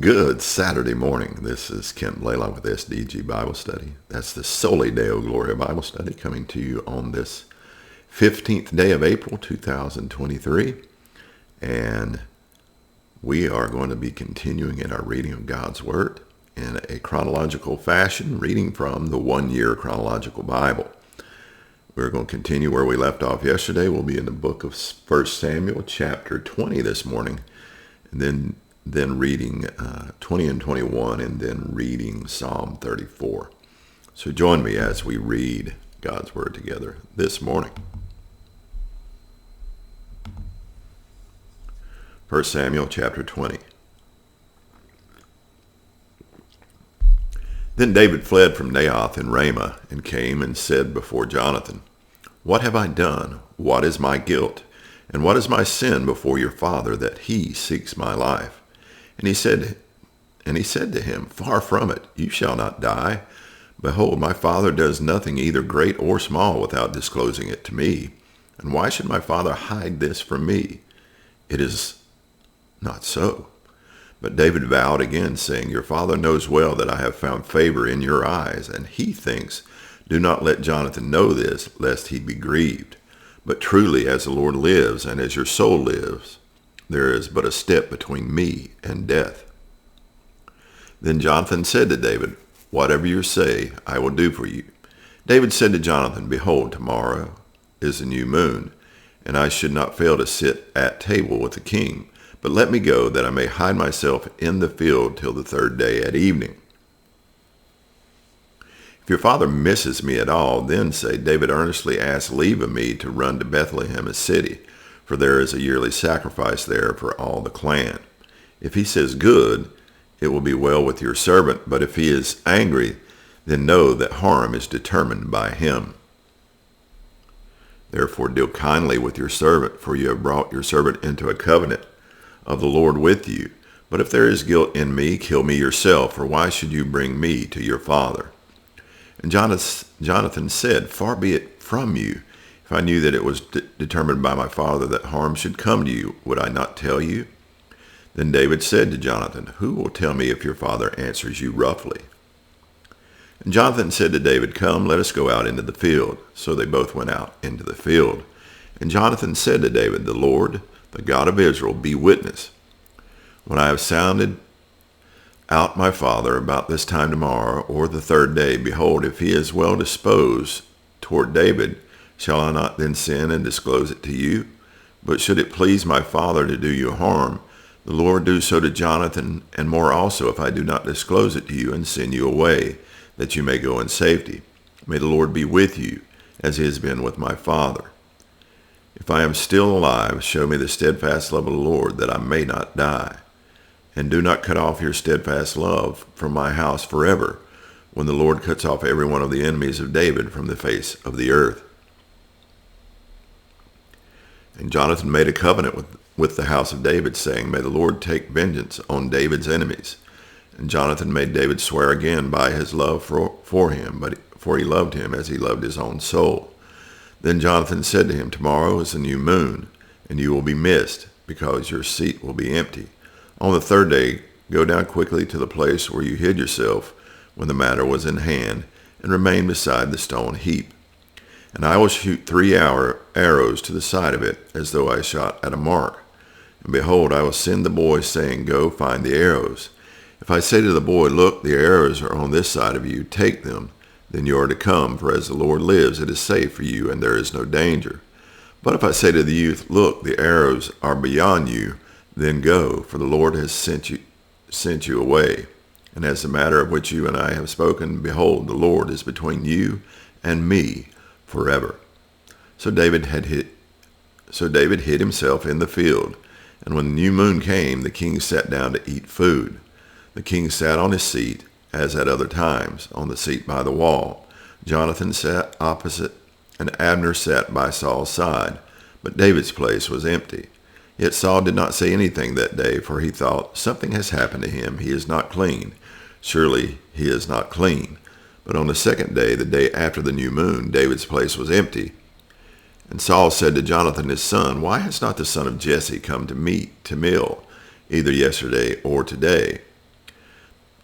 Good Saturday morning. This is Kent Blaylock with SDG Bible Study. That's the Soli Deo Gloria Bible Study coming to you on this 15th day of April 2023. And we are going to be continuing in our reading of God's Word in a chronological fashion, reading from the One Year Chronological Bible. We're going to continue where we left off yesterday. We'll be in the book of 1 Samuel chapter 20 this morning, and then reading 20 and 21, and then reading Psalm 34. So join me as we read God's Word together this morning. 1 Samuel chapter 20. Then David fled from Naioth in Ramah and came and said before Jonathan, "What have I done? What is my guilt? And what is my sin before your father that he seeks my life?" And he said to him, "Far from it, you shall not die. Behold, my father does nothing either great or small without disclosing it to me. And why should my father hide this from me? It is not so." But David vowed again, saying, "Your father knows well that I have found favor in your eyes, and he thinks, do not let Jonathan know this, lest he be grieved. But truly, as the Lord lives, and as your soul lives, there is but a step between me and death." Then Jonathan said to David, "Whatever you say, I will do for you." David said to Jonathan, "Behold, tomorrow is a new moon, and I should not fail to sit at table with the king. But let me go, that I may hide myself in the field till the third day at evening. If your father misses me at all, then say, David earnestly asked leave of me to run to Bethlehem, his city, for there is a yearly sacrifice there for all the clan. If he says good, it will be well with your servant, but if he is angry, then know that harm is determined by him. Therefore deal kindly with your servant, for you have brought your servant into a covenant of the Lord with you. But if there is guilt in me, kill me yourself, for why should you bring me to your father?" And Jonathan said, "Far be it from you. If I knew that it was determined by my father that harm should come to you, would I not tell you?" Then David said to Jonathan, "Who will tell me if your father answers you roughly?" And Jonathan said to David, "Come, let us go out into the field." So they both went out into the field. And Jonathan said to David, "The Lord, the God of Israel, be witness. When I have sounded out my father about this time tomorrow, or the third day, behold, if he is well disposed toward David, shall I not then sin and disclose it to you? But should it please my father to do you harm, the Lord do so to Jonathan, and more also, if I do not disclose it to you and send you away, that you may go in safety. May the Lord be with you, as he has been with my father. If I am still alive, show me the steadfast love of the Lord, that I may not die. And do not cut off your steadfast love from my house forever, when the Lord cuts off every one of the enemies of David from the face of the earth." And Jonathan made a covenant with the house of David, saying, "May the Lord take vengeance on David's enemies." And Jonathan made David swear again by his love for him, for he loved him as he loved his own soul. Then Jonathan said to him, "Tomorrow is a new moon, and you will be missed, because your seat will be empty. On the third day, go down quickly to the place where you hid yourself when the matter was in hand, and remain beside the stone heap. And I will shoot 3 arrows to the side of it, as though I shot at a mark. And behold, I will send the boy, saying, Go find the arrows. If I say to the boy, Look, the arrows are on this side of you, take them, then you are to come, for as the Lord lives, it is safe for you, and there is no danger. But if I say to the youth, Look, the arrows are beyond you, then go, for the Lord has sent you away. And as the matter of which you and I have spoken, behold, the Lord is between you and me forever." So David hid himself in the field. And when the new moon came, the king sat down to eat food. The king sat on his seat, as at other times, on the seat by the wall. Jonathan sat opposite, and Abner sat by Saul's side. But David's place was empty. Yet Saul did not say anything that day, for he thought, Something has happened to him. He is not clean. Surely he is not clean. But on the second day, the day after the new moon, David's place was empty. And Saul said to Jonathan his son, Why has not the son of Jesse come to meet to meal, either yesterday or today?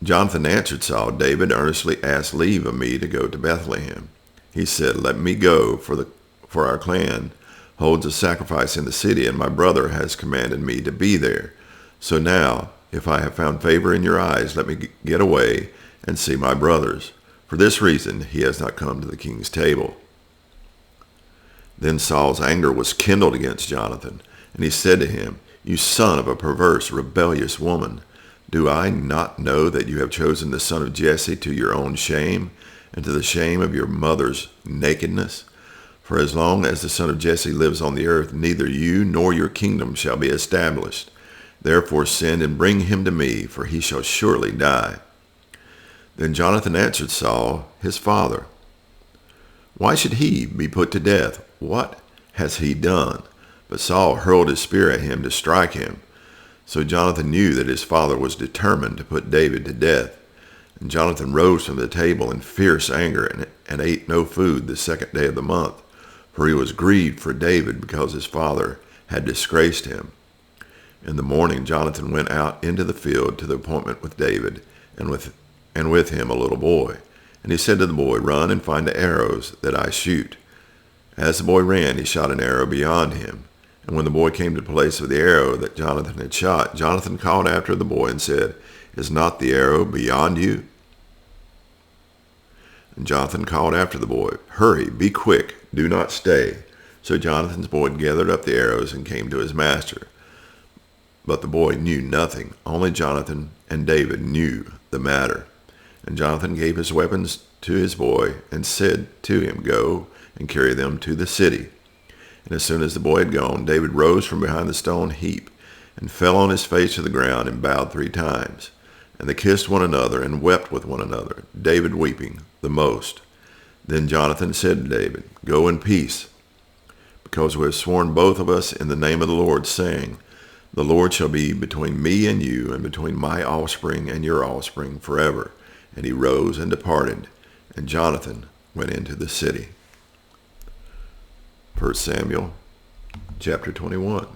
Jonathan answered Saul, David earnestly asked leave of me to go to Bethlehem. He said, let me go, for our clan holds a sacrifice in the city, and my brother has commanded me to be there. So now, if I have found favor in your eyes, let me get away and see my brothers. For this reason he has not come to the king's table. Then Saul's anger was kindled against Jonathan, and he said to him, you son of a perverse, rebellious woman, do I not know that you have chosen the son of Jesse to your own shame, and to the shame of your mother's nakedness? For as long as the son of Jesse lives on the earth, neither you nor your kingdom shall be established. Therefore send and bring him to me, for he shall surely die. Then Jonathan answered Saul, his father, why should he be put to death? What has he done? But Saul hurled his spear at him to strike him. So Jonathan knew that his father was determined to put David to death. And Jonathan rose from the table in fierce anger and ate no food the second day of the month, for he was grieved for David because his father had disgraced him. In the morning Jonathan went out into the field to the appointment with David, and with him a little boy. And he said to the boy, run and find the arrows that I shoot. As the boy ran, he shot an arrow beyond him. And when the boy came to the place of the arrow that Jonathan had shot, Jonathan called after the boy and said, is not the arrow beyond you? And Jonathan called after the boy, hurry, be quick, do not stay. So Jonathan's boy gathered up the arrows and came to his master. But the boy knew nothing. Only Jonathan and David knew the matter. And Jonathan gave his weapons to his boy and said to him, go and carry them to the city. And as soon as the boy had gone, David rose from behind the stone heap and fell on his face to the ground and bowed 3 times. And they kissed one another and wept with one another, David weeping the most. Then Jonathan said to David, go in peace, because we have sworn both of us in the name of the Lord, saying, the Lord shall be between me and you, and between my offspring and your offspring forever. And he rose and departed, and Jonathan went into the city. 1 Samuel chapter 21.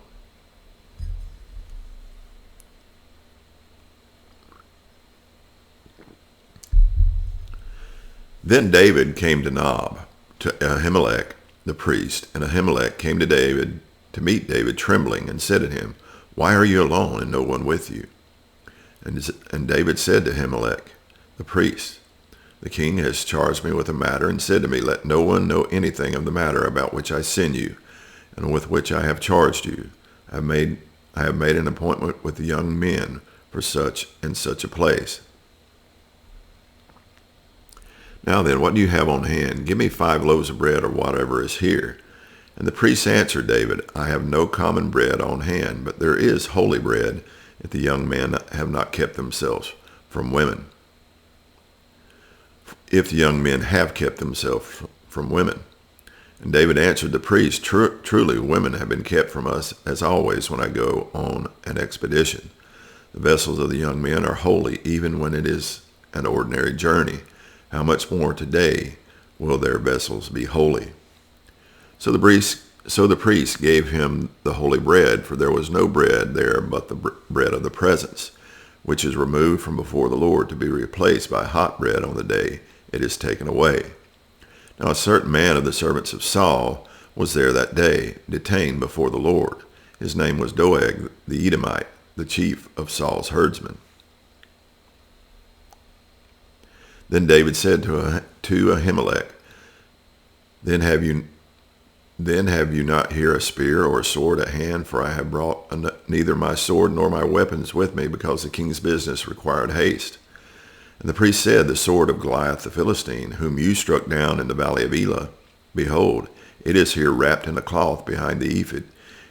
Then David came to Nob, to Ahimelech the priest, and Ahimelech came to David to meet David trembling, and said to him, why are you alone and no one with you? And David said to Ahimelech the priest, the king has charged me with a matter, and said to me, let no one know anything of the matter about which I send you, and with which I have charged you. I have made an appointment with the young men for such and such a place. Now then, what do you have on hand? Give me 5 loaves of bread, or whatever is here. And the priest answered David, I have no common bread on hand, but there is holy bread, if the young men have not kept themselves from women. If the young men have kept themselves from women. And David answered the priest, truly women have been kept from us, as always when I go on an expedition. The vessels of the young men are holy, even when it is an ordinary journey. How much more today will their vessels be holy? So the priest gave him the holy bread, for there was no bread there but the bread of the presence, which is removed from before the Lord, to be replaced by hot bread on the day it is taken away. Now a certain man of the servants of Saul was there that day, detained before the Lord. His name was Doeg the Edomite, the chief of Saul's herdsmen. Then David said to Ahimelech, Then have you not here a spear or a sword at hand? For I have brought neither my sword nor my weapons with me, because the king's business required haste. And the priest said, The sword of Goliath the Philistine, whom you struck down in the valley of Elah, behold, it is here wrapped in a cloth behind the ephod.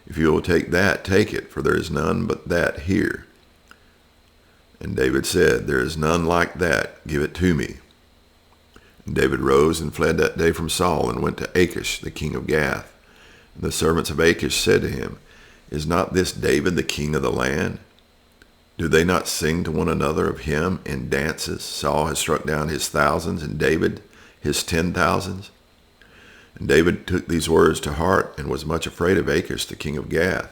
If you will take that, take it, for there is none but that here. And David said, There is none like that, give it to me. And David rose and fled that day from Saul, and went to Achish, the king of Gath. And the servants of Achish said to him, Is not this David the king of the land? Do they not sing to one another of him in dances? Saul has struck down his thousands, and David his 10,000s. And David took these words to heart, and was much afraid of Achish, the king of Gath.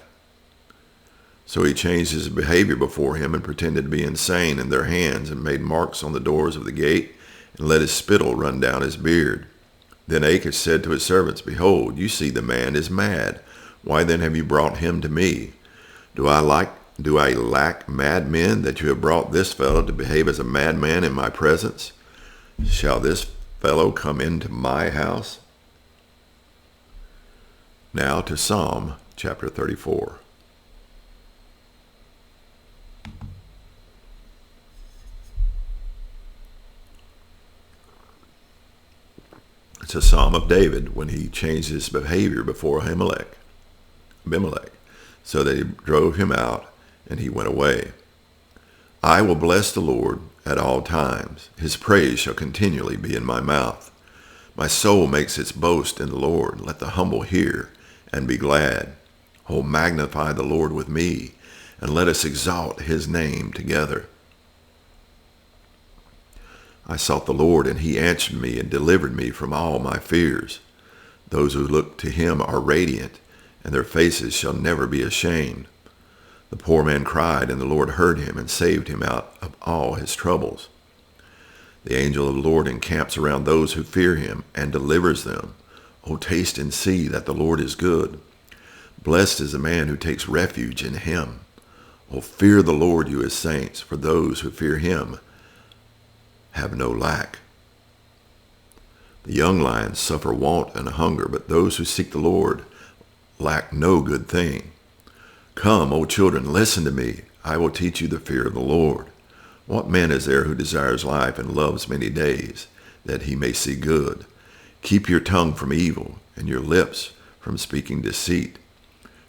So he changed his behavior before him and pretended to be insane in their hands and made marks on the doors of the gate and let his spittle run down his beard. Then Achish said to his servants, Behold, you see the man is mad. Why then have you brought him to me? Do I lack madmen that you have brought this fellow to behave as a madman in my presence? Shall this fellow come into my house? Now to Psalm chapter 34. It's a psalm of David when he changed his behavior before Abimelech, so that he drove him out and he went away. I will bless the Lord at all times. His praise shall continually be in my mouth. My soul makes its boast in the Lord. Let the humble hear and be glad. Oh, magnify the Lord with me, and let us exalt his name together. I sought the Lord, and he answered me and delivered me from all my fears. Those who look to him are radiant, and their faces shall never be ashamed. The poor man cried, and the Lord heard him and saved him out of all his troubles. The angel of the Lord encamps around those who fear him and delivers them. O taste and see that the Lord is good. Blessed is the man who takes refuge in him. O fear the Lord, you his saints, for those who fear him have no lack. The young lions suffer want and hunger, but those who seek the Lord lack no good thing. Come, O children, listen to me. I will teach you the fear of the Lord. What man is there who desires life and loves many days, that he may see good? Keep your tongue from evil, and your lips from speaking deceit.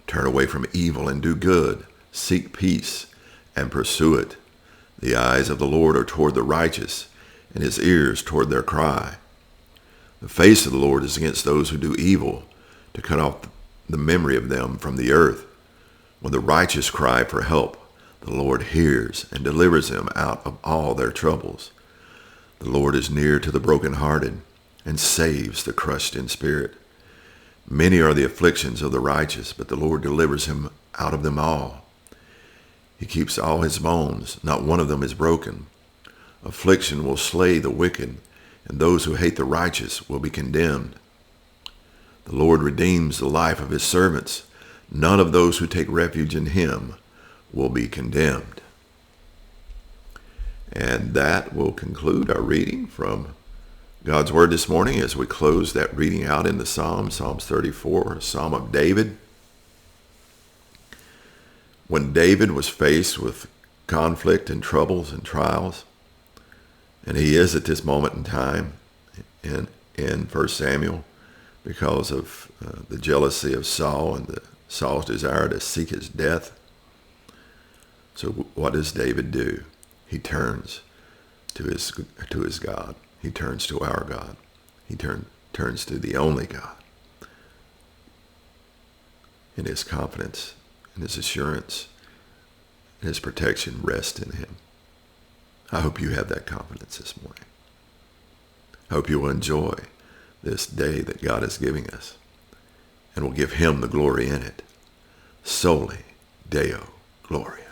Turn away from evil and do good. Seek peace and pursue it. The eyes of the Lord are toward the righteous, and his ears toward their cry. The face of the Lord is against those who do evil, to cut off the memory of them from the earth. When the righteous cry for help, the Lord hears and delivers them out of all their troubles. The Lord is near to the brokenhearted and saves the crushed in spirit. Many are the afflictions of the righteous, but the Lord delivers him out of them all. He keeps all his bones, not one of them is broken. Affliction will slay the wicked, and those who hate the righteous will be condemned. The Lord redeems the life of his servants. None of those who take refuge in him will be condemned. And that will conclude our reading from God's Word this morning as we close that reading out in the Psalms 34, a Psalm of David. When David was faced with conflict and troubles and trials, and he is at this moment in time in 1 Samuel because of the jealousy of Saul and Saul's desire to seek his death. So what does David do? He turns to his God. He turns to our God. He turns to the only God. And his confidence and his assurance and his protection rest in him. I hope you have that confidence this morning. I hope you will enjoy this day that God is giving us and will give him the glory in it. Soli Deo Gloria.